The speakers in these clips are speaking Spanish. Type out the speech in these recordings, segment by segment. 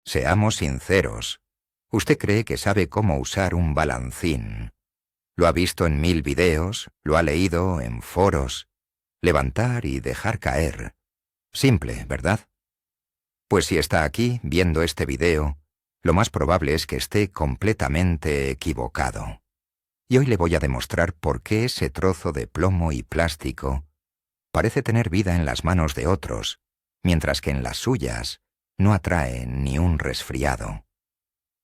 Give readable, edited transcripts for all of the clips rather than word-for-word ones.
Seamos sinceros. Usted cree que sabe cómo usar un balancín. Lo ha visto en 1000 videos, lo ha leído en foros. Levantar y dejar caer. Simple, ¿verdad? Pues si está aquí, viendo este video, lo más probable es que esté completamente equivocado. Y hoy le voy a demostrar por qué ese trozo de plomo y plástico parece tener vida en las manos de otros, mientras que en las suyas no atrae ni un resfriado.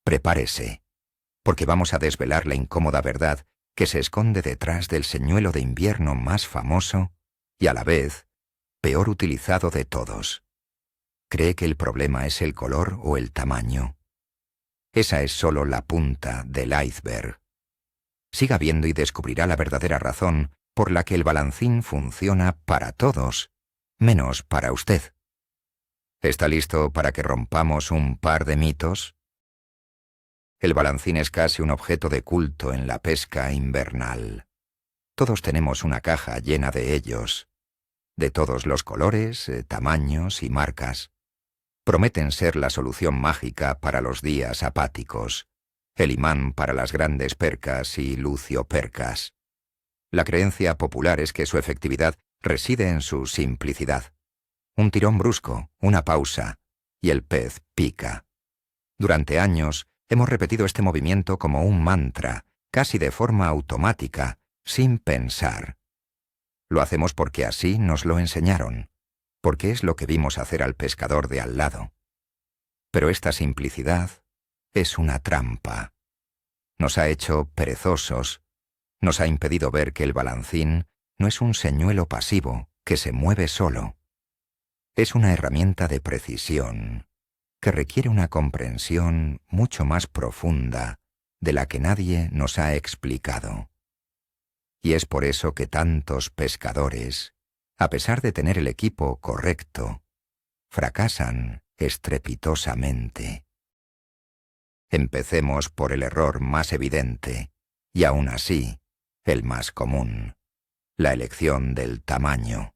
Prepárese, porque vamos a desvelar la incómoda verdad que se esconde detrás del señuelo de invierno más famoso y a la vez peor utilizado de todos. ¿Cree que el problema es el color o el tamaño? Esa es solo la punta del iceberg. Siga viendo y descubrirá la verdadera razón por la que el balancín funciona para todos, menos para usted. ¿Está listo para que rompamos un par de mitos? El balancín es casi un objeto de culto en la pesca invernal. Todos tenemos una caja llena de ellos, de todos los colores, tamaños y marcas. Prometen ser la solución mágica para los días apáticos, el imán para las grandes percas y luciopercas. La creencia popular es que su efectividad reside en su simplicidad. Un tirón brusco, una pausa, y el pez pica. Durante años hemos repetido este movimiento como un mantra, casi de forma automática, sin pensar. Lo hacemos porque así nos lo enseñaron, porque es lo que vimos hacer al pescador de al lado. Pero esta simplicidad es una trampa. Nos ha hecho perezosos, nos ha impedido ver que el balancín no es un señuelo pasivo que se mueve solo. Es una herramienta de precisión que requiere una comprensión mucho más profunda de la que nadie nos ha explicado. Y es por eso que tantos pescadores, a pesar de tener el equipo correcto, fracasan estrepitosamente. Empecemos por el error más evidente, y aún así, el más común, la elección del tamaño.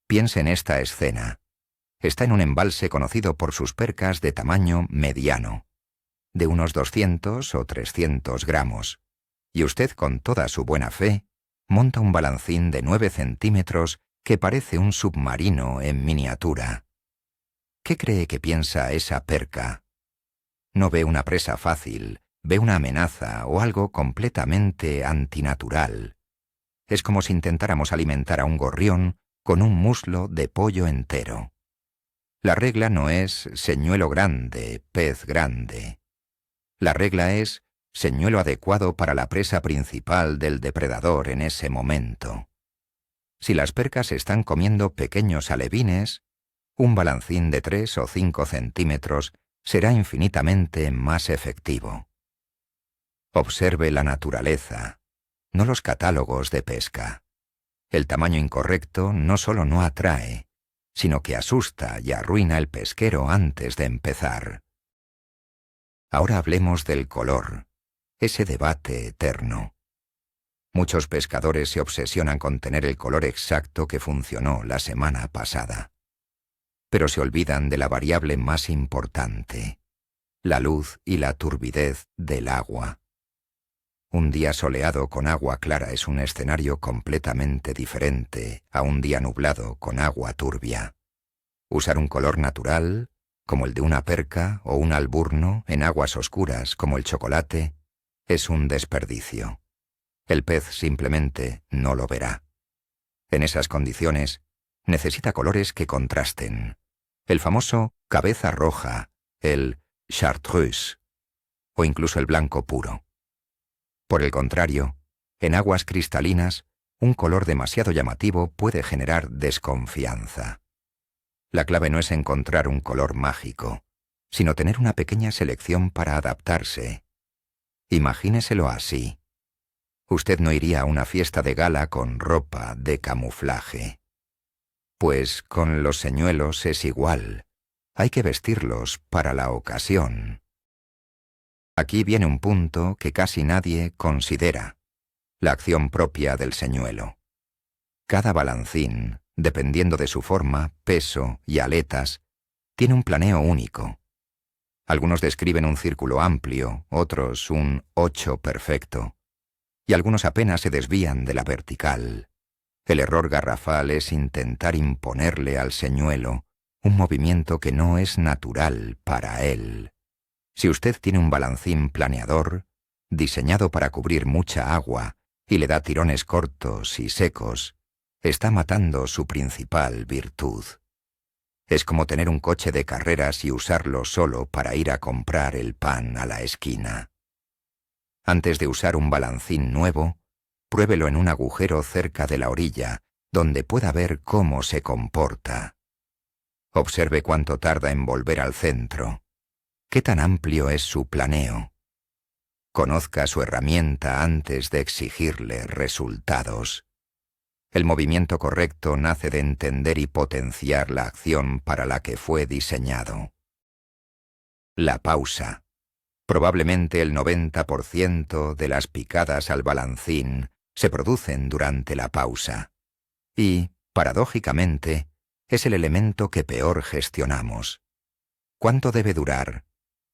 Piense en esta escena. Está en un embalse conocido por sus percas de tamaño mediano, de unos 200 o 300 gramos, y usted con toda su buena fe monta un balancín de 9 centímetros que parece un submarino en miniatura. ¿Qué cree que piensa esa perca? No ve una presa fácil, ve una amenaza o algo completamente antinatural. Es como si intentáramos alimentar a un gorrión con un muslo de pollo entero. La regla no es señuelo grande, pez grande. La regla es señuelo adecuado para la presa principal del depredador en ese momento. Si las percas están comiendo pequeños alevines, un balancín de 3 o 5 centímetros será infinitamente más efectivo. Observe la naturaleza, no los catálogos de pesca. El tamaño incorrecto no solo no atrae, sino que asusta y arruina el pesquero antes de empezar. Ahora hablemos del color, ese debate eterno. Muchos pescadores se obsesionan con tener el color exacto que funcionó la semana pasada. Pero se olvidan de la variable más importante, la luz y la turbidez del agua. Un día soleado con agua clara es un escenario completamente diferente a un día nublado con agua turbia. Usar un color natural, como el de una perca o un alburno, en aguas oscuras como el chocolate, es un desperdicio. El pez simplemente no lo verá. En esas condiciones, necesita colores que contrasten. El famoso cabeza roja, el chartreuse, o incluso el blanco puro. Por el contrario, en aguas cristalinas, un color demasiado llamativo puede generar desconfianza. La clave no es encontrar un color mágico, sino tener una pequeña selección para adaptarse. Imagíneselo así. Usted no iría a una fiesta de gala con ropa de camuflaje. Pues con los señuelos es igual. Hay que vestirlos para la ocasión. Aquí viene un punto que casi nadie considera: la acción propia del señuelo. Cada balancín, dependiendo de su forma, peso y aletas, tiene un planeo único. Algunos describen un círculo amplio, otros un 8 perfecto, y algunos apenas se desvían de la vertical. El error garrafal es intentar imponerle al señuelo un movimiento que no es natural para él. Si usted tiene un balancín planeador, diseñado para cubrir mucha agua, y le da tirones cortos y secos, está matando su principal virtud. Es como tener un coche de carreras y usarlo solo para ir a comprar el pan a la esquina. Antes de usar un balancín nuevo, pruébelo en un agujero cerca de la orilla, donde pueda ver cómo se comporta. Observe cuánto tarda en volver al centro. ¿Qué tan amplio es su planeo? Conozca su herramienta antes de exigirle resultados. El movimiento correcto nace de entender y potenciar la acción para la que fue diseñado. La pausa. Probablemente el 90% de las picadas al balancín se producen durante la pausa. Y, paradójicamente, es el elemento que peor gestionamos. ¿Cuánto debe durar?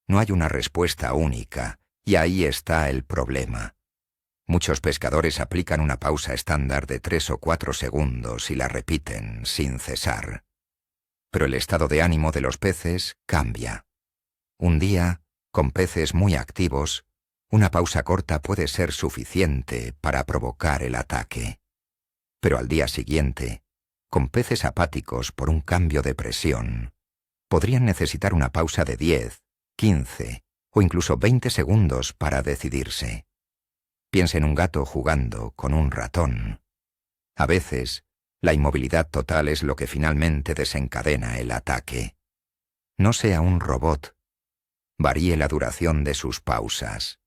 No hay una respuesta única, y ahí está el problema. Muchos pescadores aplican una pausa estándar de 3 o 4 segundos y la repiten sin cesar. Pero el estado de ánimo de los peces cambia. Un día, con peces muy activos, una pausa corta puede ser suficiente para provocar el ataque. Pero al día siguiente, con peces apáticos por un cambio de presión, podrían necesitar una pausa de 10, 15 o incluso 20 segundos para decidirse. Piense en un gato jugando con un ratón. A veces, la inmovilidad total es lo que finalmente desencadena el ataque. No sea un robot. Varíe la duración de sus pausas.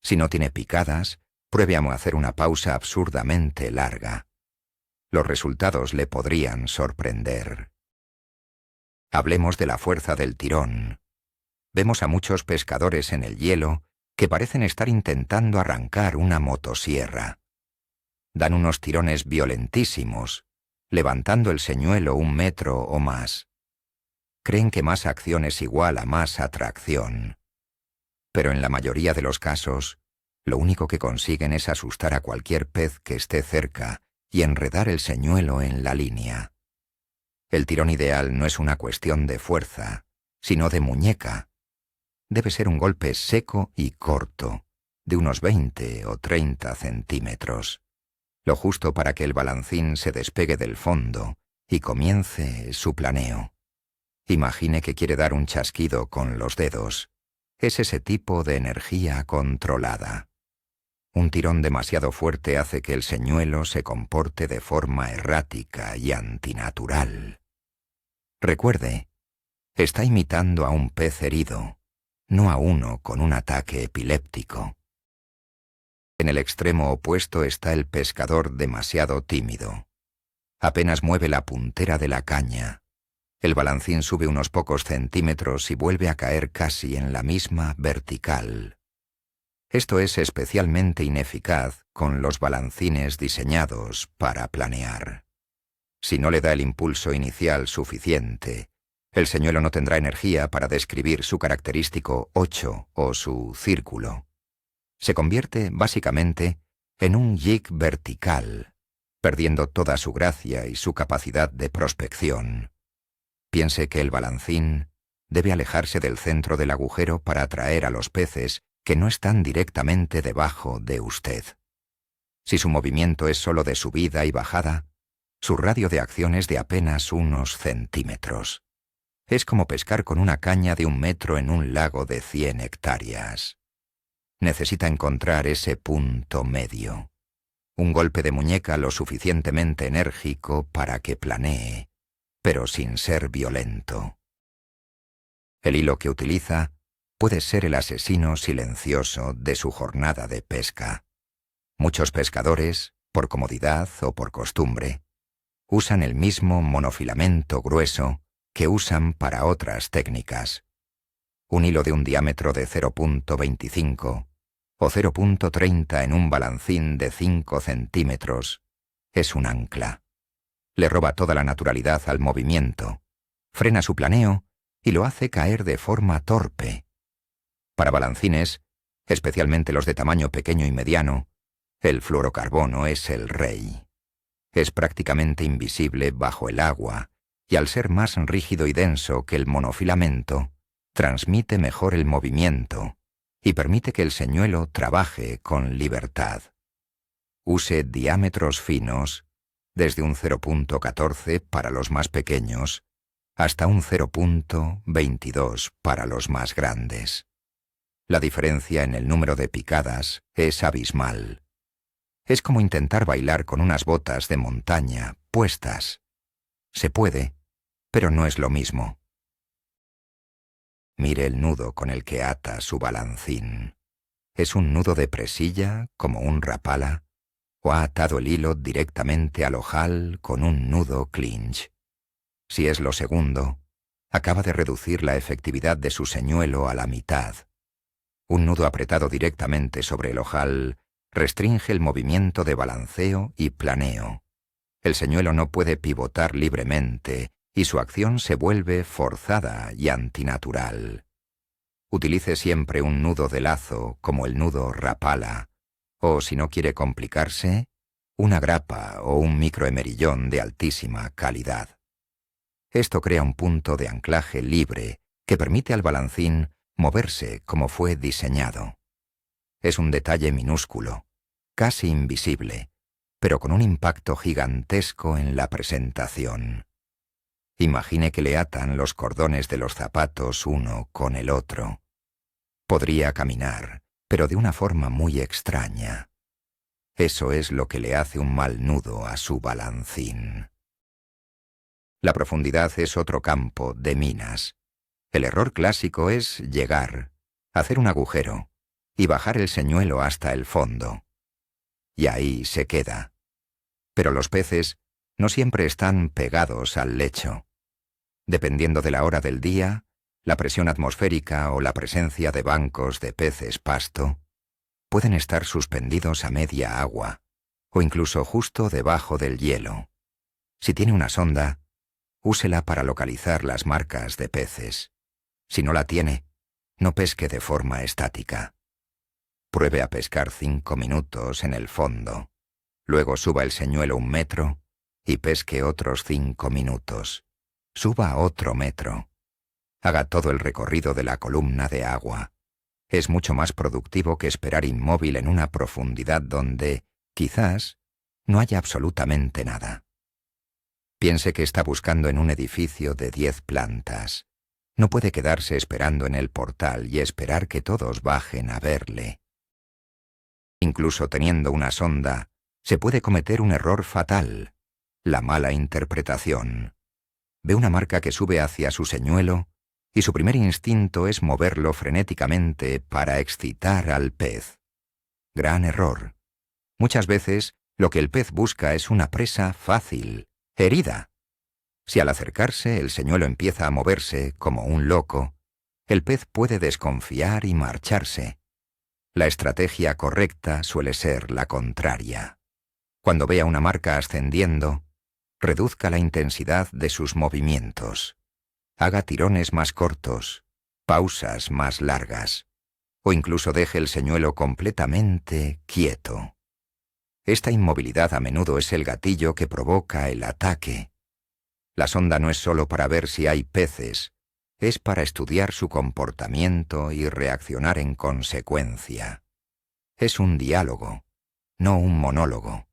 Si no tiene picadas, pruebe a hacer una pausa absurdamente larga. Los resultados le podrían sorprender. Hablemos de la fuerza del tirón. Vemos a muchos pescadores en el hielo que parecen estar intentando arrancar una motosierra. Dan unos tirones violentísimos, levantando el señuelo 1 metro o más. Creen que más acción es igual a más atracción. Pero en la mayoría de los casos, lo único que consiguen es asustar a cualquier pez que esté cerca y enredar el señuelo en la línea. El tirón ideal no es una cuestión de fuerza, sino de muñeca. Debe ser un golpe seco y corto, de unos 20 o 30 centímetros, lo justo para que el balancín se despegue del fondo y comience su planeo. Imagine que quiere dar un chasquido con los dedos. Es ese tipo de energía controlada. Un tirón demasiado fuerte hace que el señuelo se comporte de forma errática y antinatural. Recuerde, está imitando a un pez herido, no a uno con un ataque epiléptico. En el extremo opuesto está el pescador demasiado tímido. Apenas mueve la puntera de la caña. El balancín sube unos pocos centímetros y vuelve a caer casi en la misma vertical. Esto es especialmente ineficaz con los balancines diseñados para planear. Si no le da el impulso inicial suficiente, el señuelo no tendrá energía para describir su característico 8 o su círculo. Se convierte, básicamente, en un jig vertical, perdiendo toda su gracia y su capacidad de prospección. Piense que el balancín debe alejarse del centro del agujero para atraer a los peces que no están directamente debajo de usted. Si su movimiento es solo de subida y bajada, su radio de acción es de apenas unos centímetros. Es como pescar con una caña de 1 metro en un lago de 100 hectáreas. Necesita encontrar ese punto medio. Un golpe de muñeca lo suficientemente enérgico para que planee, pero sin ser violento. El hilo que utiliza puede ser el asesino silencioso de su jornada de pesca. Muchos pescadores, por comodidad o por costumbre, usan el mismo monofilamento grueso que usan para otras técnicas. Un hilo de un diámetro de 0.25 o 0.30 en un balancín de 5 centímetros es un ancla. Le roba toda la naturalidad al movimiento, frena su planeo y lo hace caer de forma torpe, Para balancines, especialmente los de tamaño pequeño y mediano, el fluorocarbono es el rey. Es prácticamente invisible bajo el agua y al ser más rígido y denso que el monofilamento, transmite mejor el movimiento y permite que el señuelo trabaje con libertad. Use diámetros finos, desde un 0.14 para los más pequeños hasta un 0.22 para los más grandes. La diferencia en el número de picadas es abismal. Es como intentar bailar con unas botas de montaña puestas. Se puede, pero no es lo mismo. Mire el nudo con el que ata su balancín. ¿Es un nudo de presilla, como un rapala, o ha atado el hilo directamente al ojal con un nudo clinch? Si es lo segundo, acaba de reducir la efectividad de su señuelo a la mitad. Un nudo apretado directamente sobre el ojal restringe el movimiento de balanceo y planeo. El señuelo no puede pivotar libremente y su acción se vuelve forzada y antinatural. Utilice siempre un nudo de lazo como el nudo rapala, o si no quiere complicarse, una grapa o un microemerillón de altísima calidad. Esto crea un punto de anclaje libre que permite al balancín moverse como fue diseñado. Es un detalle minúsculo, casi invisible, pero con un impacto gigantesco en la presentación. Imagine que le atan los cordones de los zapatos uno con el otro. Podría caminar, pero de una forma muy extraña. Eso es lo que le hace un mal nudo a su balancín. La profundidad es otro campo de minas. El error clásico es llegar, hacer un agujero y bajar el señuelo hasta el fondo. Y ahí se queda. Pero los peces no siempre están pegados al lecho. Dependiendo de la hora del día, la presión atmosférica o la presencia de bancos de peces pasto, pueden estar suspendidos a media agua o incluso justo debajo del hielo. Si tiene una sonda, úsela para localizar las marcas de peces. Si no la tiene, no pesque de forma estática. Pruebe a pescar 5 minutos en el fondo. Luego suba el señuelo 1 metro y pesque otros 5 minutos. Suba otro metro. Haga todo el recorrido de la columna de agua. Es mucho más productivo que esperar inmóvil en una profundidad donde, quizás, no haya absolutamente nada. Piense que está buscando en un edificio de 10 plantas. No puede quedarse esperando en el portal y esperar que todos bajen a verle. Incluso teniendo una sonda, se puede cometer un error fatal, la mala interpretación. Ve una marca que sube hacia su señuelo y su primer instinto es moverlo frenéticamente para excitar al pez. Gran error. Muchas veces lo que el pez busca es una presa fácil, herida. Si al acercarse el señuelo empieza a moverse como un loco, el pez puede desconfiar y marcharse. La estrategia correcta suele ser la contraria. Cuando vea una marca ascendiendo, reduzca la intensidad de sus movimientos. Haga tirones más cortos, pausas más largas, o incluso deje el señuelo completamente quieto. Esta inmovilidad a menudo es el gatillo que provoca el ataque. La sonda no es solo para ver si hay peces, es para estudiar su comportamiento y reaccionar en consecuencia. Es un diálogo, no un monólogo.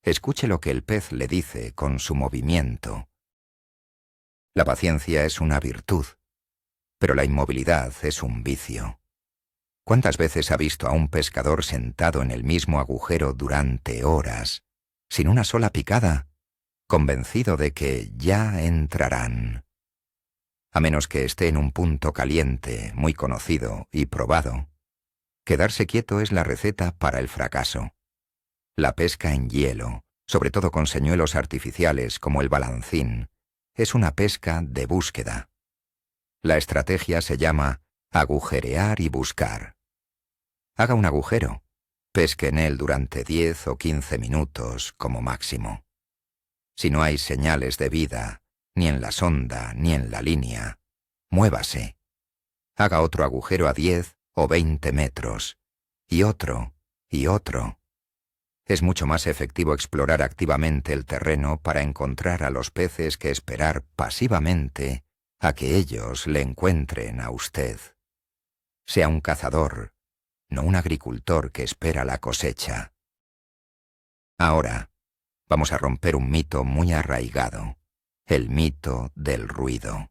Escuche lo que el pez le dice con su movimiento. La paciencia es una virtud, pero la inmovilidad es un vicio. ¿Cuántas veces ha visto a un pescador sentado en el mismo agujero durante horas, sin una sola picada, convencido de que ya entrarán? A menos que esté en un punto caliente, muy conocido y probado, quedarse quieto es la receta para el fracaso. La pesca en hielo, sobre todo con señuelos artificiales como el balancín, es una pesca de búsqueda. La estrategia se llama agujerear y buscar. Haga un agujero, pesque en él durante 10 o 15 minutos como máximo. Si no hay señales de vida, ni en la sonda ni en la línea, muévase. Haga otro agujero a 10 o 20 metros, y otro, y otro. Es mucho más efectivo explorar activamente el terreno para encontrar a los peces que esperar pasivamente a que ellos le encuentren a usted. Sea un cazador, no un agricultor que espera la cosecha. Ahora, vamos a romper un mito muy arraigado, el mito del ruido.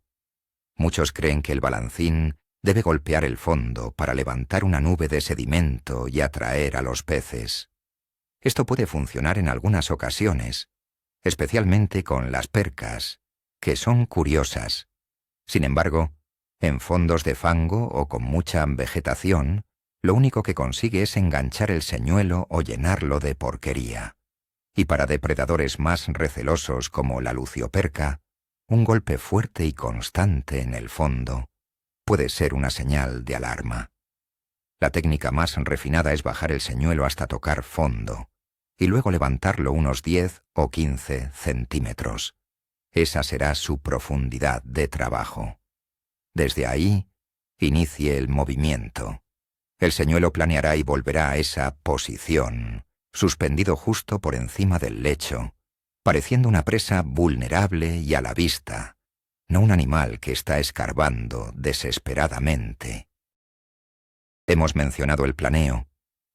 Muchos creen que el balancín debe golpear el fondo para levantar una nube de sedimento y atraer a los peces. Esto puede funcionar en algunas ocasiones, especialmente con las percas, que son curiosas. Sin embargo, en fondos de fango o con mucha vegetación, lo único que consigue es enganchar el señuelo o llenarlo de porquería. Y para depredadores más recelosos como la lucioperca, un golpe fuerte y constante en el fondo puede ser una señal de alarma. La técnica más refinada es bajar el señuelo hasta tocar fondo y luego levantarlo unos 10 o 15 centímetros. Esa será su profundidad de trabajo. Desde ahí, inicie el movimiento. El señuelo planeará y volverá a esa posición, suspendido justo por encima del lecho, pareciendo una presa vulnerable y a la vista, no un animal que está escarbando desesperadamente. Hemos mencionado el planeo,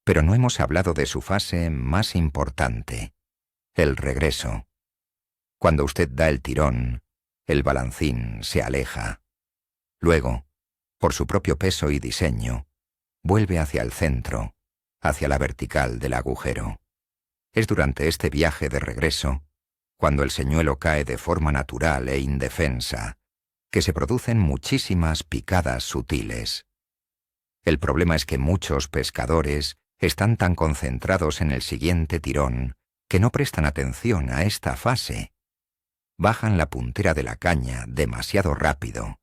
pero no hemos hablado de su fase más importante, el regreso. Cuando usted da el tirón, el balancín se aleja. Luego, por su propio peso y diseño, vuelve hacia el centro, hacia la vertical del agujero. Es durante este viaje de regreso, cuando el señuelo cae de forma natural e indefensa, que se producen muchísimas picadas sutiles. El problema es que muchos pescadores están tan concentrados en el siguiente tirón que no prestan atención a esta fase. Bajan la puntera de la caña demasiado rápido,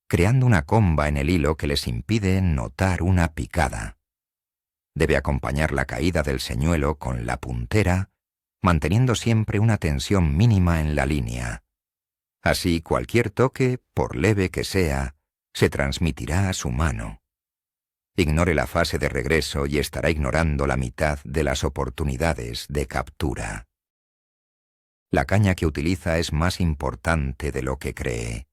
creando una comba en el hilo que les impide notar una picada. Debe acompañar la caída del señuelo con la puntera, manteniendo siempre una tensión mínima en la línea. Así cualquier toque, por leve que sea, se transmitirá a su mano. Ignore la fase de regreso y estará ignorando la mitad de las oportunidades de captura. La caña que utiliza es más importante de lo que cree.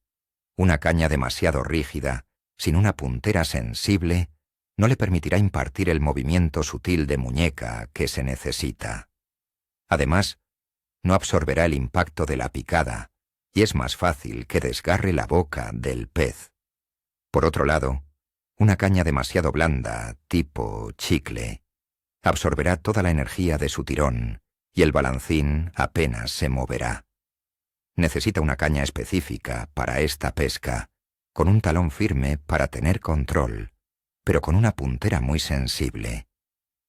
Una caña demasiado rígida, sin una puntera sensible, no le permitirá impartir el movimiento sutil de muñeca que se necesita. Además, no absorberá el impacto de la picada, y es más fácil que desgarre la boca del pez. Por otro lado, una caña demasiado blanda, tipo chicle, absorberá toda la energía de su tirón, y el balancín apenas se moverá. Necesita una caña específica para esta pesca, con un talón firme para tener control, pero con una puntera muy sensible,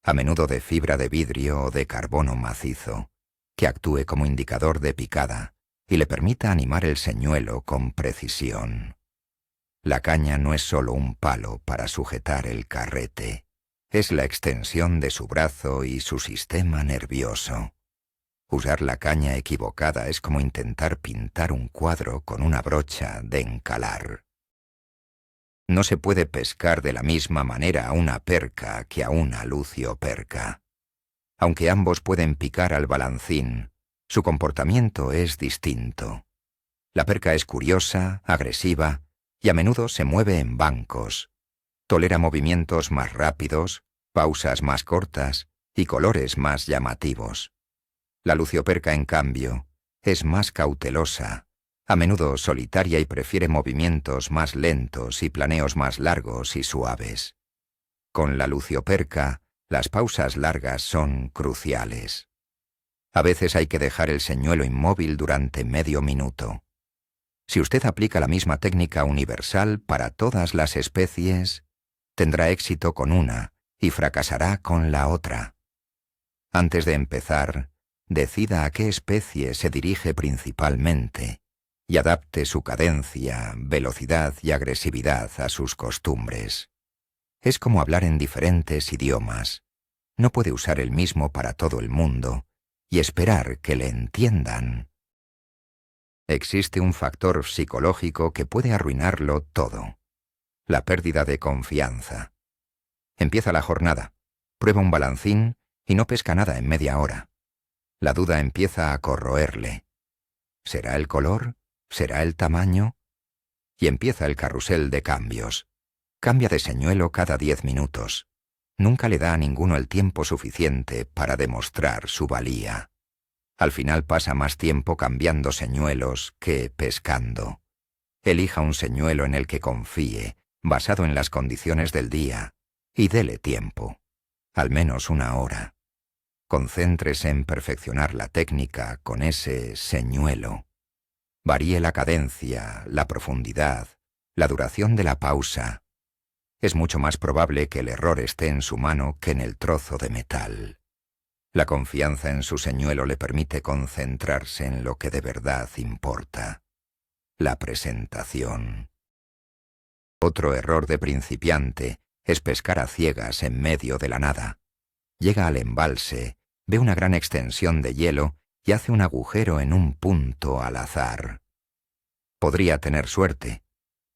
a menudo de fibra de vidrio o de carbono macizo, que actúe como indicador de picada y le permita animar el señuelo con precisión. La caña no es solo un palo para sujetar el carrete, es la extensión de su brazo y su sistema nervioso. Usar la caña equivocada es como intentar pintar un cuadro con una brocha de encalar. No se puede pescar de la misma manera a una perca que a una lucioperca. Aunque ambos pueden picar al balancín, su comportamiento es distinto. La perca es curiosa, agresiva y a menudo se mueve en bancos. Tolera movimientos más rápidos, pausas más cortas y colores más llamativos. La lucioperca, en cambio, es más cautelosa, a menudo solitaria y prefiere movimientos más lentos y planeos más largos y suaves. Con la lucioperca, las pausas largas son cruciales. A veces hay que dejar el señuelo inmóvil durante medio minuto. Si usted aplica la misma técnica universal para todas las especies, tendrá éxito con una y fracasará con la otra. Antes de empezar, decida a qué especie se dirige principalmente y adapte su cadencia, velocidad y agresividad a sus costumbres. Es como hablar en diferentes idiomas. No puede usar el mismo para todo el mundo y esperar que le entiendan. Existe un factor psicológico que puede arruinarlo todo: la pérdida de confianza. Empieza la jornada, prueba un balancín y no pesca nada en media hora. La duda empieza a corroerle. ¿Será el color? ¿Será el tamaño? Y empieza el carrusel de cambios. Cambia de señuelo cada 10 minutos. Nunca le da a ninguno el tiempo suficiente para demostrar su valía. Al final pasa más tiempo cambiando señuelos que pescando. Elija un señuelo en el que confíe, basado en las condiciones del día, y dele tiempo, al menos 1 hora. Concéntrese en perfeccionar la técnica con ese señuelo. Varíe la cadencia, la profundidad, la duración de la pausa. Es mucho más probable que el error esté en su mano que en el trozo de metal. La confianza en su señuelo le permite concentrarse en lo que de verdad importa: la presentación. Otro error de principiante es pescar a ciegas en medio de la nada. Llega al embalse, ve una gran extensión de hielo y hace un agujero en un punto al azar. Podría tener suerte,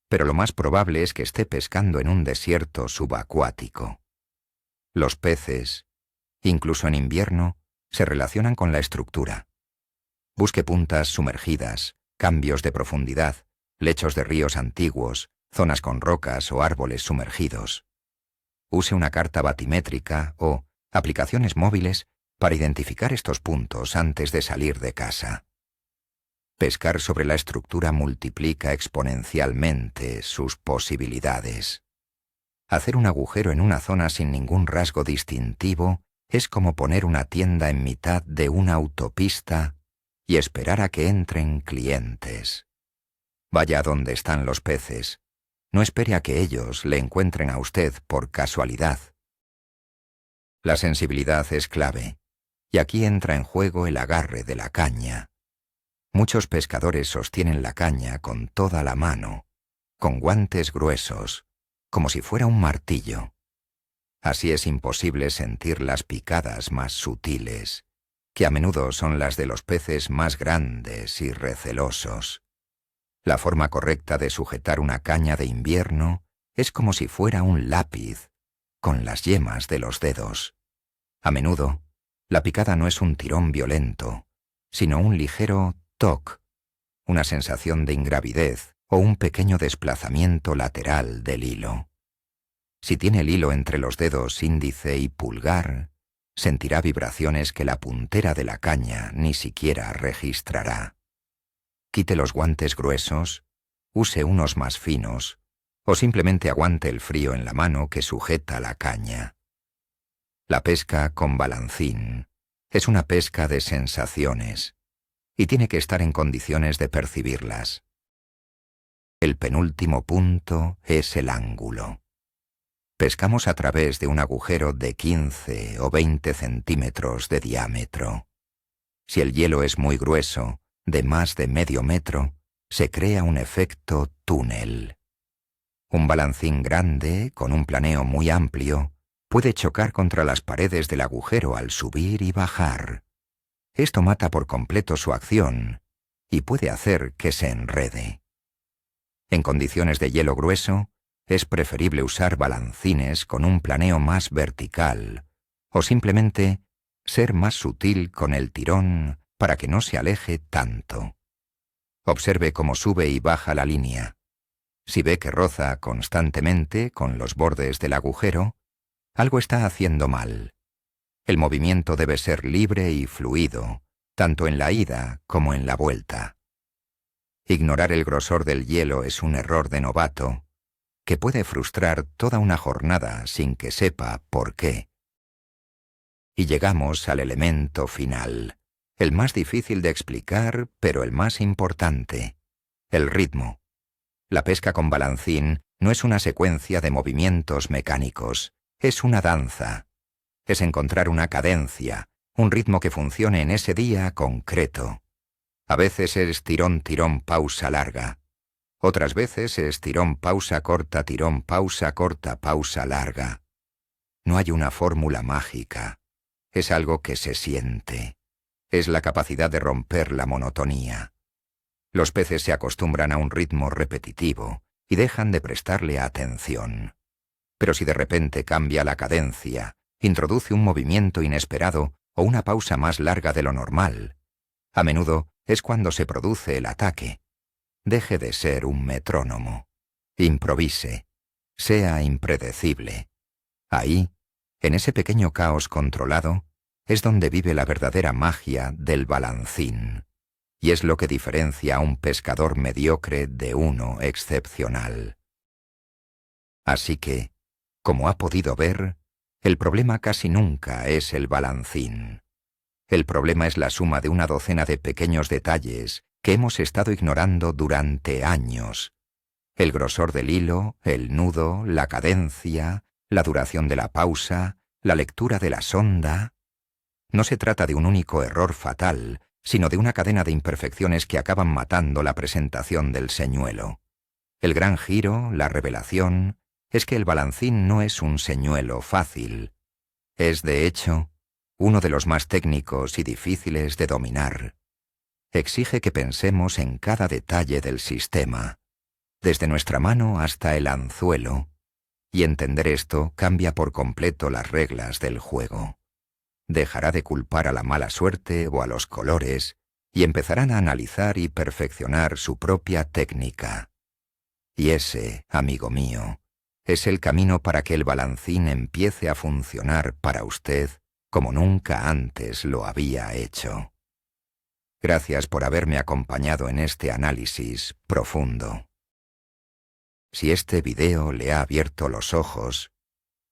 pero lo más probable es que esté pescando en un desierto subacuático. Los peces, incluso en invierno, se relacionan con la estructura. Busque puntas sumergidas, cambios de profundidad, lechos de ríos antiguos, zonas con rocas o árboles sumergidos. Use una carta batimétrica o aplicaciones móviles para identificar estos puntos antes de salir de casa. Pescar sobre la estructura multiplica exponencialmente sus posibilidades. Hacer un agujero en una zona sin ningún rasgo distintivo es como poner una tienda en mitad de una autopista y esperar a que entren clientes. Vaya a donde están los peces. No espere a que ellos le encuentren a usted por casualidad. La sensibilidad es clave, y aquí entra en juego el agarre de la caña. Muchos pescadores sostienen la caña con toda la mano, con guantes gruesos, como si fuera un martillo. Así es imposible sentir las picadas más sutiles, que a menudo son las de los peces más grandes y recelosos. La forma correcta de sujetar una caña de invierno es como si fuera un lápiz, con las yemas de los dedos. A menudo, la picada no es un tirón violento, sino un ligero toc, una sensación de ingravidez o un pequeño desplazamiento lateral del hilo. Si tiene el hilo entre los dedos índice y pulgar, sentirá vibraciones que la puntera de la caña ni siquiera registrará. Quite los guantes gruesos, use unos más finos, o simplemente aguante el frío en la mano que sujeta la caña. La pesca con balancín es una pesca de sensaciones, y tiene que estar en condiciones de percibirlas. El penúltimo punto es el ángulo. Pescamos a través de un agujero de 15 o 20 centímetros de diámetro. Si el hielo es muy grueso, de más de medio metro, se crea un efecto túnel. Un balancín grande, con un planeo muy amplio, puede chocar contra las paredes del agujero al subir y bajar. Esto mata por completo su acción y puede hacer que se enrede. En condiciones de hielo grueso, es preferible usar balancines con un planeo más vertical o simplemente ser más sutil con el tirón para que no se aleje tanto. Observe cómo sube y baja la línea. Si ve que roza constantemente con los bordes del agujero, algo está haciendo mal. El movimiento debe ser libre y fluido, tanto en la ida como en la vuelta. Ignorar el grosor del hielo es un error de novato que puede frustrar toda una jornada sin que sepa por qué. Y llegamos al elemento final, el más difícil de explicar, pero el más importante: el ritmo. La pesca con balancín no es una secuencia de movimientos mecánicos, es una danza. Es encontrar una cadencia, un ritmo que funcione en ese día concreto. A veces es tirón, tirón, pausa larga. Otras veces es tirón, pausa corta, pausa larga. No hay una fórmula mágica. Es algo que se siente. Es la capacidad de romper la monotonía. Los peces se acostumbran a un ritmo repetitivo y dejan de prestarle atención. Pero si de repente cambia la cadencia, introduce un movimiento inesperado o una pausa más larga de lo normal, a menudo es cuando se produce el ataque. Deje de ser un metrónomo. Improvise. Sea impredecible. Ahí, en ese pequeño caos controlado, es donde vive la verdadera magia del balancín. Y es lo que diferencia a un pescador mediocre de uno excepcional. Así que, como ha podido ver, el problema casi nunca es el balancín. El problema es la suma de una docena de pequeños detalles que hemos estado ignorando durante años. El grosor del hilo, el nudo, la cadencia, la duración de la pausa, la lectura de la sonda. No se trata de un único error fatal, sino de una cadena de imperfecciones que acaban matando la presentación del señuelo. El gran giro, la revelación, es que el balancín no es un señuelo fácil. Es, de hecho, uno de los más técnicos y difíciles de dominar. Exige que pensemos en cada detalle del sistema, desde nuestra mano hasta el anzuelo, y entender esto cambia por completo las reglas del juego. Dejará de culpar a la mala suerte o a los colores y empezarán a analizar y perfeccionar su propia técnica. Y ese, amigo mío, es el camino para que el balancín empiece a funcionar para usted como nunca antes lo había hecho. Gracias por haberme acompañado en este análisis profundo. Si este video le ha abierto los ojos,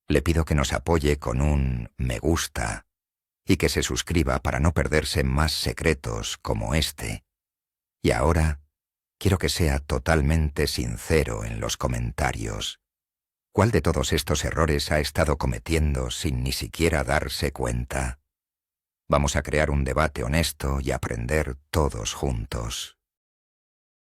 le pido que nos apoye con un me gusta y que se suscriba para no perderse más secretos como este. Y ahora, quiero que sea totalmente sincero en los comentarios. ¿Cuál de todos estos errores ha estado cometiendo sin ni siquiera darse cuenta? Vamos a crear un debate honesto y aprender todos juntos.